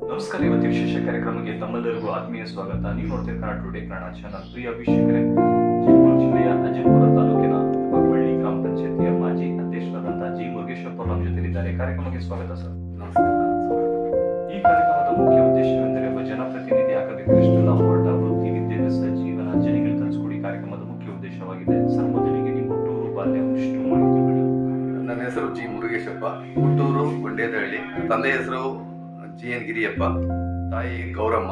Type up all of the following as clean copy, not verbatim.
ನಮಸ್ಕಾರ. ಇವತ್ತು ವಿಶೇಷ ಕಾರ್ಯಕ್ರಮಕ್ಕೆ ತಮ್ಮೆಲ್ಲರಿಗೂ ಆತ್ಮೀಯ ಸ್ವಾಗತ. ನೀವು ನೋಡ್ತೀರಿ ಕನ್ನಡ ಟುಡೇ ಕನ್ನಡ ಚಾನಲ್. ಪ್ರಿಯ ವೀಕ್ಷಕರೇ, ಚಿಕ್ಕಮಗಳೂರು ಜಿಲ್ಲೆಯ ಅಜ್ಜಂಪುರ ತಾಲೂಕಿನ ಬಗ್ವಳ್ಳಿ ಗ್ರಾಮ ಪಂಚಾಯತಿಯ ಮಾಜಿ ಅಧ್ಯಕ್ಷರಾದಂತಹ ಜಿ ಮುರುಗೇಶಪ್ಪ ನಮ್ಮ ಜೊತೆಲಿದ್ದಾರೆ. ಕಾರ್ಯಕ್ರಮಕ್ಕೆ ಸ್ವಾಗತ ಸರ್. ನಮಸ್ಕಾರ. ಈ ಕಾರ್ಯಕ್ರಮದ ಮುಖ್ಯ ಉದ್ದೇಶವೆಂದರೆ ಒಬ್ಬ ಜನಪ್ರತಿನಿಧಿ ಆಗಬೇಕು. ಇಷ್ಟೆಲ್ಲ ಹೋರಾಟ, ವೃತ್ತಿ, ವಿದ್ಯಾಭ್ಯಾಸ, ಜೀವನ ಜನಗಳಿಗೆ ಕಲಿಸಿಕೊಡಿ ಕಾರ್ಯಕ್ರಮದ ಮುಖ್ಯ ಉದ್ದೇಶವಾಗಿದೆ. ಸರ್, ಮೊದಲಿಗೆ ನಿಮ್ಮ ಹುಟ್ಟೂರು, ಬಾಲ್ಯ, ಇಷ್ಟು ಮಾಹಿತಿ ಬಿಡಿ. ನನ್ನ ಹೆಸರು ಜಿ ಮುರುಗೇಶಪ್ಪ, ಹುಟ್ಟೂರು ಗುಂಡೇದಹಳ್ಳಿ. ತಂದೆ ಹೆಸರು ಜಿ ಎನ್ ಗಿರಿಯಪ್ಪ, ತಾಯಿ ಗೌರಮ್ಮ,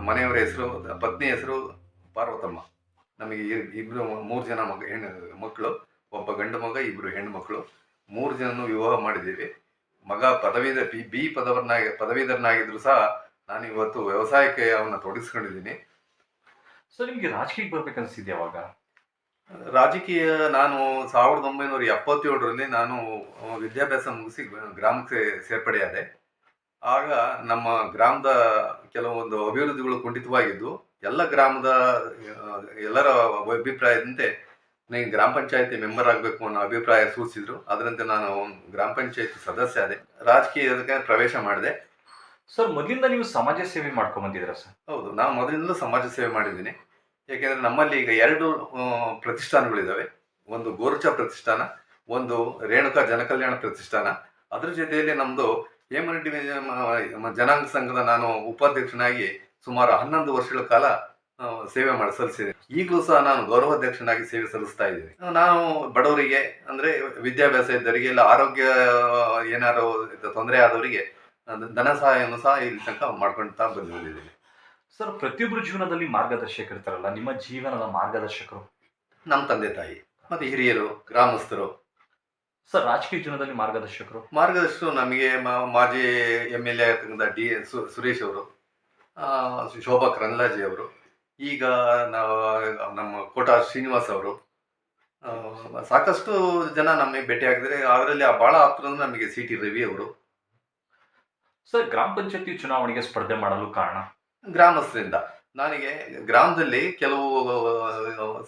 ಮನೆಯವರ ಹೆಸರು, ಪತ್ನಿ ಹೆಸರು ಪಾರ್ವತಮ್ಮ. ನಮಗೆ ಇಬ್ರು 3 ಜನ ಮಕ್ಕಳು, ಒಬ್ಬ ಗಂಡು ಮಗ, 2 ಹೆಣ್ಣು ಮಕ್ಕಳು. 3 ಜನನು ವಿವಾಹ ಮಾಡಿದ್ದೀವಿ. ಮಗ ಪದವೀಧರನಾಗಿದ್ರು ಸಹ ನಾನು ಇವತ್ತು ವ್ಯವಸಾಯಕ್ಕೆ ಅವನ್ನ ತೊಡಗಿಸ್ಕೊಂಡಿದ್ದೀನಿ. ಸರ್, ನಿಮ್ಗೆ ರಾಜಕೀಯಕ್ಕೆ ಬರ್ಬೇಕನ್ಸಿದ್ದೆ ಯಾವಾಗ? ರಾಜಕೀಯ ನಾನು 1977ರಲ್ಲಿ ನಾನು ವಿದ್ಯಾಭ್ಯಾಸ ಮುಗಿಸಿ ಗ್ರಾಮಕ್ಕೆ ಸೇರ್ಪಡೆಯಾದೆ. ಆಗ ನಮ್ಮ ಗ್ರಾಮದ ಕೆಲವೊಂದು ಅಭಿವೃದ್ಧಿಗಳು ಕುಂಠಿತವಾಗಿದ್ದು, ಎಲ್ಲ ಗ್ರಾಮದ ಎಲ್ಲರ ಅಭಿಪ್ರಾಯದಂತೆ ನೀನು ಗ್ರಾಮ ಪಂಚಾಯತಿ ಮೆಂಬರ್ ಆಗಬೇಕು ಅನ್ನೋ ಅಭಿಪ್ರಾಯ ಸೂಚಿಸಿದ್ರು. ಅದರಂತೆ ನಾನು ಗ್ರಾಮ ಪಂಚಾಯತಿ ಸದಸ್ಯ ಆದೆ. ರಾಜಕೀಯಕ್ಕೆ ಪ್ರವೇಶ ಮಾಡಿದೆ. ಸರ್, ಮೊದಲಿಂದ ನೀವು ಸಮಾಜ ಸೇವೆ ಮಾಡ್ಕೊಂಡ್ ಬಂದಿದ್ದೀರಾ ಸರ್? ಹೌದು, ನಾನು ಮೊದಲಿಂದಲೂ ಸಮಾಜ ಸೇವೆ ಮಾಡಿದ್ದೀನಿ. ಯಾಕೆಂದರೆ ನಮ್ಮಲ್ಲಿ ಈಗ 2 ಪ್ರತಿಷ್ಠಾನಗಳಿದ್ದಾವೆ. ಒಂದು ಗೋರುಚ ಪ್ರತಿಷ್ಠಾನ, ಒಂದು ರೇಣುಕಾ ಜನಕಲ್ಯಾಣ ಪ್ರತಿಷ್ಠಾನ. ಅದರ ಜೊತೆಯಲ್ಲಿ ನಮ್ಮದು ಹೇಮರೆಡ್ಡಿ ಜನಾಂಗ ಸಂಘದ ನಾನು ಉಪಾಧ್ಯಕ್ಷನಾಗಿ ಸುಮಾರು 11 ವರ್ಷಗಳ ಕಾಲ ಸೇವೆ ಸಲ್ಲಿಸಿದೆ. ಈಗಲೂ ಸಹ ನಾನು ಗೌರವಾಧ್ಯಕ್ಷನಾಗಿ ಸೇವೆ ಸಲ್ಲಿಸ್ತಾ ಇದ್ದೀನಿ. ನಾನು ಬಡವರಿಗೆ, ಅಂದರೆ ವಿದ್ಯಾಭ್ಯಾಸ ಇದ್ದವರಿಗೆ, ಇಲ್ಲ ಆರೋಗ್ಯ ಏನಾದ್ರು ತೊಂದರೆ ಆದವರಿಗೆ ಧನ ಸಹಾಯವನ್ನು ಸಹ ಇಲ್ಲಿ ತನಕ ಮಾಡ್ಕೊಳ್ತಾ ಬಂದಿದ್ದೀನಿ. ಸರ್, ಪ್ರತಿಯೊಬ್ಬರ ಜೀವನದಲ್ಲಿ ಮಾರ್ಗದರ್ಶಕರಿರ್ತಾರಲ್ಲ, ನಿಮ್ಮ ಜೀವನದ ಮಾರ್ಗದರ್ಶಕರು? ನಮ್ಮ ತಂದೆ ತಾಯಿ ಮತ್ತು ಹಿರಿಯರು, ಗ್ರಾಮಸ್ಥರು. ಸರ್, ರಾಜಕೀಯ ಜೀವನದಲ್ಲಿ ಮಾರ್ಗದರ್ಶಕರು ನಮಗೆ ಮಾಜಿ MLA ಆಗಿರ್ತಕ್ಕಂಥ ಸುರೇಶ್ ಅವರು, ಶೋಭಾ ಕರಂದ್ಲಾಜೆ ಅವರು, ಈಗ ನಾವು ನಮ್ಮ ಕೋಟಾ ಶ್ರೀನಿವಾಸ್ ಅವರು, ಸಾಕಷ್ಟು ಜನ ನಮಗೆ ಭೇಟಿ ಆಗಿದ್ದಾರೆ. ಅದರಲ್ಲಿ ಭಾಳ ಆಪ್ತರು ನಮಗೆ CT ರವಿ ಅವರು. ಸರ್, ಗ್ರಾಮ ಪಂಚಾಯತಿ ಚುನಾವಣೆಗೆ ಸ್ಪರ್ಧೆ ಮಾಡಲು ಕಾರಣ? ಗ್ರಾಮಸ್ಥರಿಂದ ನನಗೆ ಗ್ರಾಮದಲ್ಲಿ ಕೆಲವು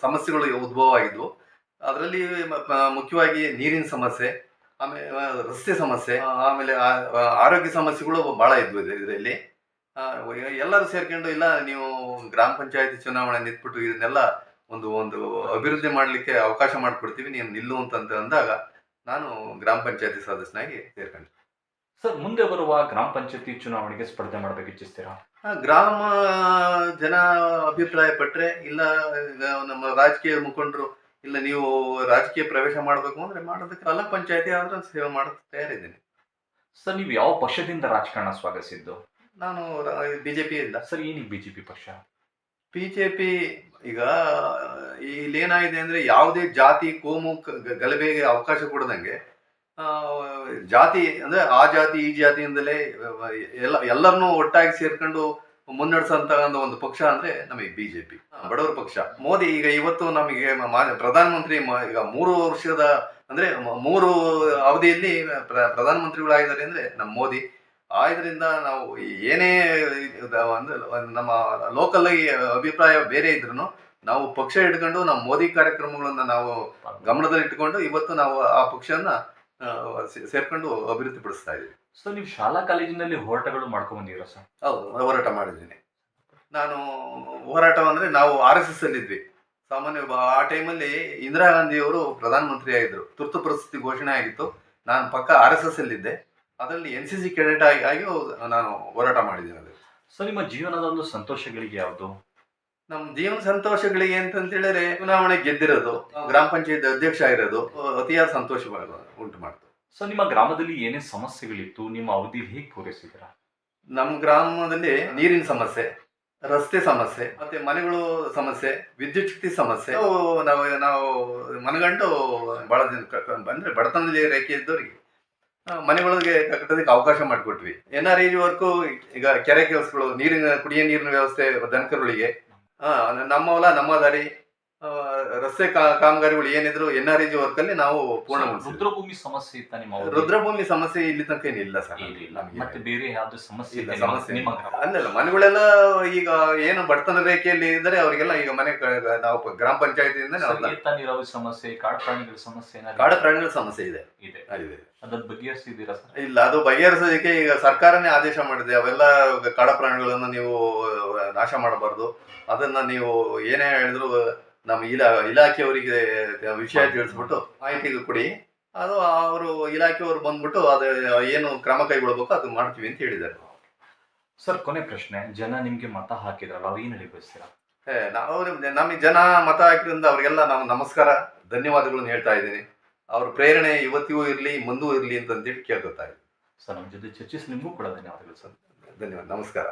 ಸಮಸ್ಯೆಗಳು ಉದ್ಭವ ಆಗಿದ್ವು. ಅದರಲ್ಲಿ ಮುಖ್ಯವಾಗಿ ನೀರಿನ ಸಮಸ್ಯೆ, ಆಮೇಲೆ ರಸ್ತೆ ಸಮಸ್ಯೆ, ಆಮೇಲೆ ಆರೋಗ್ಯ ಸಮಸ್ಯೆಗಳು ಭಾಳ ಇದ್ವು ಇದರಲ್ಲಿ. ಎಲ್ಲರೂ ಸೇರ್ಕೊಂಡು, ಇಲ್ಲ ನೀವು ಗ್ರಾಮ ಪಂಚಾಯತಿ ಚುನಾವಣೆ ನಿಂತ್ಬಿಟ್ಟು ಇದನ್ನೆಲ್ಲ ಒಂದು ಅಭಿವೃದ್ಧಿ ಮಾಡಲಿಕ್ಕೆ ಅವಕಾಶ ಮಾಡಿಕೊಡ್ತೀವಿ, ನೀವು ನಿಲ್ಲು ಅಂತ ಅಂದಾಗ ನಾನು ಗ್ರಾಮ ಪಂಚಾಯತಿ ಸದಸ್ಯನಾಗಿ ಸೇರ್ಕೊಂಡೆ. ಸರ್, ಮುಂದೆ ಬರುವ ಗ್ರಾಮ ಪಂಚಾಯತಿ ಚುನಾವಣೆಗೆ ಸ್ಪರ್ಧೆ ಮಾಡಬೇಕು ಇಚ್ಛಿಸ್ತೀರಾ? ಗ್ರಾಮ ಜನ ಅಭಿಪ್ರಾಯ ಪಟ್ಟರೆ, ಇಲ್ಲ ನಮ್ಮ ರಾಜಕೀಯ ಮುಖಂಡರು, ಇಲ್ಲ ನೀವು ರಾಜಕೀಯ ಪ್ರವೇಶ ಮಾಡಬೇಕು ಅಂದರೆ ಮಾಡೋದಕ್ಕೆ ತಾಲೂಕ್ ಪಂಚಾಯತಿ ಆದ್ರೆ ಸೇವೆ ಮಾಡೋಕ್ಕೆ ತಯಾರಿದ್ದೀನಿ. ಸರ್, ನೀವು ಯಾವ ಪಕ್ಷದಿಂದ ರಾಜಕಾರಣ ಸ್ವಾಗತಿಸಿದ್ದು? ನಾನು ಬಿಜೆಪಿ ಇಲ್ಲ. ಸರ್, ಏನೀಗ ಬಿಜೆಪಿ ಪಕ್ಷ? ಬಿಜೆಪಿ ಈಗ ಇಲ್ಲೇನಾಗಿದೆ ಅಂದರೆ, ಯಾವುದೇ ಜಾತಿ ಕೋಮು ಗಲಭೆಗೆ ಅವಕಾಶ ಕೊಡದಂಗೆ, ಜಾತಿ ಅಂದರೆ ಆ ಜಾತಿ ಈ ಜಾತಿಯಿಂದಲೇ ಎಲ್ಲರನ್ನೂ ಒಟ್ಟಾಗಿ ಸೇರ್ಕೊಂಡು ಮುನ್ನಡೆಸಂತ ಒಂದು ಪಕ್ಷ ಅಂದ್ರೆ ನಮಗೆ ಬಿಜೆಪಿ, ಬಡವರ ಪಕ್ಷ. ಮೋದಿ ಈಗ ಇವತ್ತು ನಮಗೆ ಪ್ರಧಾನಮಂತ್ರಿ, ಈಗ 3 ವರ್ಷದ ಅಂದ್ರೆ 3 ಅವಧಿಯಲ್ಲಿ ಪ್ರಧಾನಮಂತ್ರಿಗಳಾಗಿದ್ದಾರೆ ಅಂದ್ರೆ ನಮ್ಮ ಮೋದಿ. ಇದರಿಂದ ನಾವು ಏನೇ ಅಂದ್ರೆ ನಮ್ಮ ಲೋಕಲ್ ಆಗಿ ಅಭಿಪ್ರಾಯ ಬೇರೆ ಇದ್ರು ನಾವು ಪಕ್ಷ ಇಟ್ಕೊಂಡು ನಮ್ಮ ಮೋದಿ ಕಾರ್ಯಕ್ರಮಗಳನ್ನ ನಾವು ಗಮನದಲ್ಲಿ ಇಟ್ಕೊಂಡು ಇವತ್ತು ನಾವು ಆ ಪಕ್ಷನ ಸೇರ್ಕೊಂಡು ಅಭಿವೃದ್ಧಿ ಪಡಿಸ್ತಾ ಇದ್ದೀವಿ. ಸರ್, ನೀವು ಶಾಲಾ ಕಾಲೇಜಿನಲ್ಲಿ ಹೋರಾಟಗಳು ಮಾಡ್ಕೊಂಡ್ ಬಂದಿದ್ದೀರಾ ಸರ್? ಹೌದು, ಹೋರಾಟ ಮಾಡಿದ್ದೀನಿ ನಾನು. ಹೋರಾಟ ಅಂದರೆ ನಾವು RSS ಅಲ್ಲಿದ್ವಿ. ಸಾಮಾನ್ಯ ಆ ಟೈಮಲ್ಲಿ ಇಂದಿರಾ ಗಾಂಧಿಯವರು ಪ್ರಧಾನಮಂತ್ರಿ ಆಗಿದ್ರು, ತುರ್ತು ಪರಿಸ್ಥಿತಿ ಘೋಷಣೆ ಆಗಿತ್ತು. ನಾನು ಪಕ್ಕ RSS ಅಲ್ಲಿದ್ದೆ. ಅದರಲ್ಲಿ NCC ಕೆಡೆಟ್ ಆಗಿ ನಾನು ಹೋರಾಟ ಮಾಡಿದ್ದೀನಿ. ಅದು ಸರ್, ನಿಮ್ಮ ಜೀವನದ ಒಂದು ಸಂತೋಷಗಳಿಗೆ ಯಾವುದು? ನಮ್ಮ ಜೀವನ ಸಂತೋಷಗಳಿಗೆ ಅಂತಂತೇಳಿದ್ರೆ, ಚುನಾವಣೆ ಗೆದ್ದಿರೋದು, ಗ್ರಾಮ ಪಂಚಾಯತ್ ಅಧ್ಯಕ್ಷ ಆಗಿರೋದು ಅತಿಯಾದ ಸಂತೋಷ ಉಂಟು ಮಾಡ್ತು. ಸರ್, ನಿಮ್ಮ ಗ್ರಾಮದಲ್ಲಿ ಏನೇ ಸಮಸ್ಯೆಗಳಿತ್ತು, ನಿಮ್ಮ ಅವಧಿ ಹೇಗೆ ಪೂರೈಸಿದ್ದೀರಾ? ನಮ್ಮ ಗ್ರಾಮದಲ್ಲಿ ನೀರಿನ ಸಮಸ್ಯೆ, ರಸ್ತೆ ಸಮಸ್ಯೆ, ಮತ್ತೆ ಮನೆಗಳು ಸಮಸ್ಯೆ, ವಿದ್ಯುತ್ ಶಕ್ತಿ ಸಮಸ್ಯೆ. ನಾವು ಮನಗಂಡು ಬಹಳ ಜನ ಅಂದ್ರೆ ಬಡತನದಲ್ಲಿ ರೇಖೆ ಇದ್ದವರಿಗೆ ಮನೆಗಳಿಗೆ ಕಟ್ಟೋದಕ್ಕೆ ಅವಕಾಶ ಮಾಡಿಕೊಟ್ವಿ. NREG ವರ್ಕು, ಈಗ ಕೆರೆ ಕೆಲಸಗಳು, ಕುಡಿಯ ನೀರಿನ ವ್ಯವಸ್ಥೆ, ದನಕರುಗಳಿಗೆ ನಮ್ಮ ಹೊಲ ನಮ್ಮ ದಾರಿ, ರಸ್ತೆ ಕಾಮಗಾರಿಗಳು ಏನಿದ್ರು NREG ವರ್ಕ್ ಅಲ್ಲಿ ನಾವು ಪೂರ್ಣಗೊಳಿಸಿದ್ವಿ. ರುದ್ರಭೂಮಿ ಸಮಸ್ಯೆ ಇತ್ತ ನಿಮ್ಮ ಊರಲ್ಲಿ? ರುದ್ರಭೂಮಿ ಸಮಸ್ಯೆ ಇಲ್ಲಿ ತನಕ ಏನಿಲ್ಲ ಸರ್. ಏನಿಲ್ಲ. ಮತ್ತೆ ಬೇರೆ ಯಾವ್ದು ಸಮಸ್ಯೆ ಇಲ್ಲ, ಇದೆ ನಿಮ್ಮ- ಸಮಸ್ಯೆ ನಿಮ್ಮ ಗ್ರಾಮ? ಅಲ್ಲಲ್ಲ, ಮನೆಗಳೆಲ್ಲ ಈಗ ಏನು ಬಡತನ ರೇಖೆಯಲ್ಲಿ ಇದ್ದಾರೆ ಅವರಿಗೆಲ್ಲ ಈಗ ಮನೆ ನಾವು ಗ್ರಾಮ ಪಂಚಾಯತಿಯಿಂದ ಸರ್, ಏತ ನೀರಾವರಿ ಸಮಸ್ಯೆ, ಕಾಡು ಪ್ರಾಣಿಗಳ ಸಮಸ್ಯೆ ಏನಾದ್ರು ಕಾಡು ಪ್ರಾಣಿಗಳ ಸಮಸ್ಯೆ ಇದೆ. ಇದೆ? ಇದೆ. ಅದನ್ನ ಬಗೆಹರಿಸಿದ್ದೀರಾ ಸರ್? ಇಲ್ಲ, ಅದು ಬಗೆಹರಿಸೋದಕ್ಕೆ ಈಗ ಸರ್ಕಾರನೇ ಆದೇಶ ಮಾಡಿದೆ, ಅವೆಲ್ಲ ಕಾಡ ಪ್ರಾಣಿಗಳನ್ನು ನೀವು ನಾಶ ಮಾಡಬಾರ್ದು, ಅದನ್ನ ನೀವು ಏನೇ ಹೇಳಿದ್ರು ನಮ್ಮ ಇಲಾಖೆಯವರಿಗೆ ವಿಷಯ ತಿಳಿಸ್ಬಿಟ್ಟು ಮಾಹಿತಿ ಕೊಡಿ, ಅದು ಅವರು ಇಲಾಖೆಯವರು ಬಂದ್ಬಿಟ್ಟು ಅದು ಏನು ಕ್ರಮ ಕೈಗೊಳ್ಬೇಕು ಅದು ಮಾಡ್ತೀವಿ ಅಂತ ಹೇಳಿದ್ದಾರೆ. ಸರ್, ಕೊನೆ ಪ್ರಶ್ನೆ, ಜನ ನಿಮ್ಗೆ ಮತ ಹಾಕಿದ್ರಲ್ಲ, ಅವ್ರು ಏನ್ ಹೇಳಿ ಬಯಸ್ತೀರಾ? ನಾವು ನಮಗೆ ಜನ ಮತ ಹಾಕಿದ್ರಿಂದ ಅವರಿಗೆಲ್ಲ ನಾವು ನಮಸ್ಕಾರ, ಧನ್ಯವಾದಗಳನ್ನು ಹೇಳ್ತಾ ಇದ್ದೀನಿ. ಅವ್ರ ಪ್ರೇರಣೆ ಇವತ್ತಿಗೂ ಇರಲಿ, ಮುಂದೂ ಇರಲಿ ಅಂತಂದೇಳಿ ಕೇಳ್ಕೊತಾ ಇದ್ದೀನಿ. ಸರ್, ನಮ್ಮ ಜೊತೆ ಚರ್ಚಿಸಿ ನಿಮಗೂ ಕೂಡ ಧನ್ಯವಾದಗಳು ಸರ್. ಧನ್ಯವಾದ, ನಮಸ್ಕಾರ.